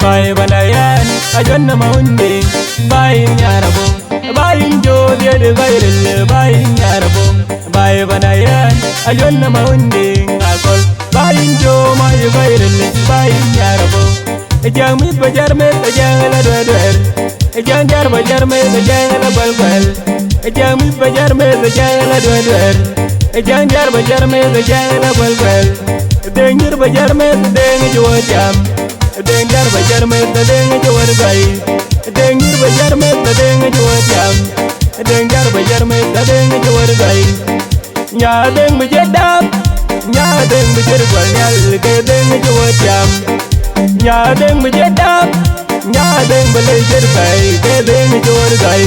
Bai banayan ajonna maundi bai nyarabo bai jodi de gairil bai nyarabo bai banayan ajonna maundi akol bai jo mai gairil bai nyarabo jang mit bajar me jang la doer jang jar bajar me jang la balbal jang mit bajar me jang la doer jang jar bajar me jang la balbal dengir bajar me deng jo jam dengar bajar me deng jo wargai dengir bajar me deng jo jam dengar bajar me deng jo wargai nya deng bajar dap nya deng bajar gwanyal ke deng jo jam nya deng bajar dap nya deng belejar kai ke deng jo wargai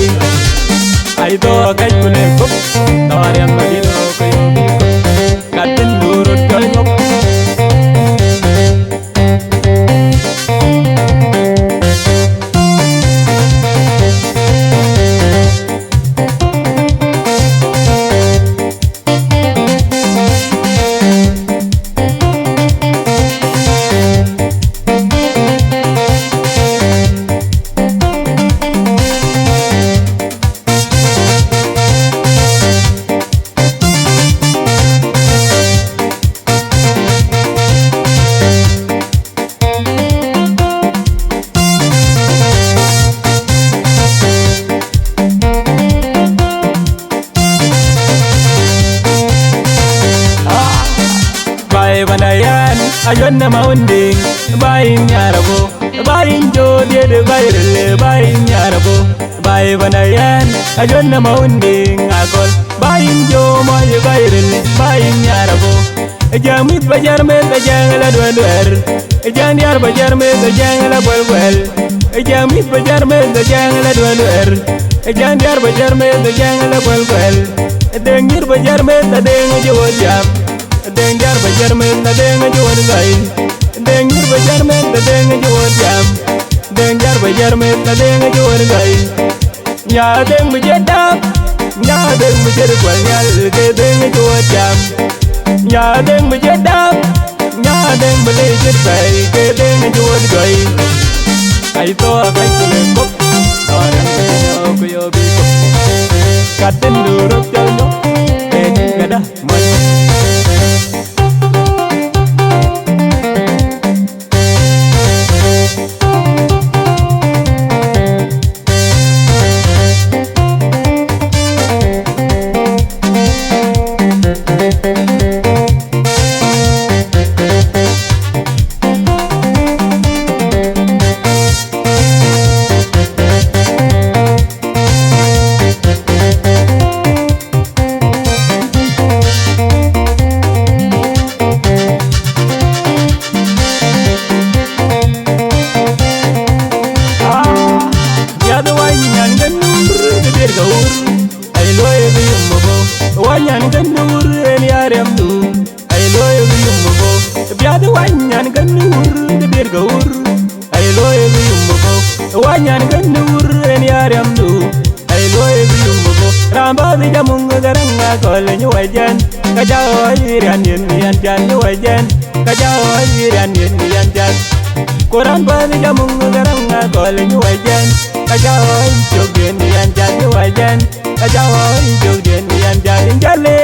ai to kai kule kop tarian bagino kayo biko katin durut kayo banayan ajonna maundi bai nyarabo bai jodi de gairil bai nyarabo bai banayan ajonna maundi akol bai jo mai gairil bai nyarabo jamit bajar me jang la doer jang yar bajar me jang la balbal jamit bajar me jang la doer jang yar bajar me jang la balbal dengir bajar me deng jo jam dengar bajar me deng jo wargai dengir bajar me deng jo jam dengar bajar me deng jo wargai nya deng bajar dap nya deng bajar gwanyal ke deng jo jam nya deng bajar dap nya deng belejar kai ke deng jo wargai ai to kai kule kop orang yo kuyo biko katen duruk jalno kada moy wanyan ganur en yarem du ay loye yumbo biade wanyan ganur de bir gaur ay loye yumbo wanyan ganur en yarem du ay loye yumbo ramba de jamung garanga kol nyu wajan kajaw yiran yen yan jan nyu wajan kajaw yiran yen yan jan koran ba de jamung garanga kol nyu wajan kajaw jogen yan jan nyu wajan kajaw jogen yan jan jale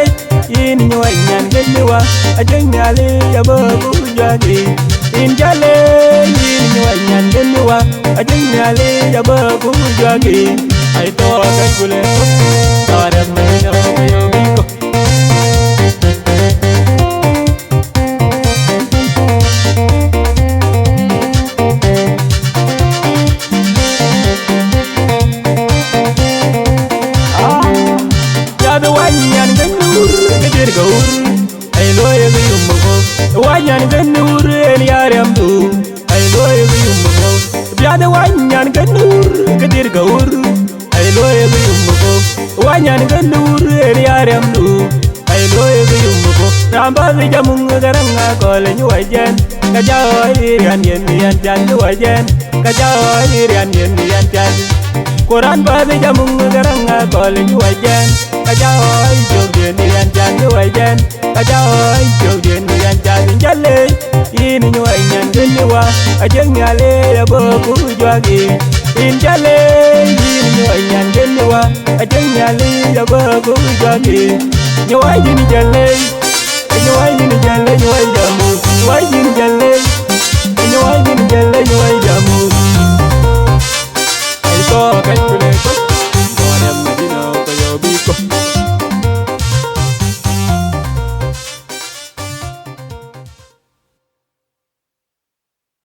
in nyoyan gelwa ajeng nyale yababu jadi in jale in nyoyan gelwa ajeng nyale yababu jadi ai to kan kule tare mena yo biko gaur ay loye yumbo wanyan ganur en yarem du ay loye yumbo biade wanyan ganur kedir gaur ay loye yumbo wanyan ganur en yarem du ay loye yumbo ramba de jamung garanga kol nyu wajan kajaw yan yan jan nyu wajan kajaw yan yan jan koran ba de jamung garanga kol nyu wajan kajaw jogen yan jan nyu wajan kajaw jogen yan jan jale in nyu yan gelwa ajeng yale ya bo ku jwagi in jale yin nyo nyan den wa ajeng yale ya bo ku jwagi nyo ai din jale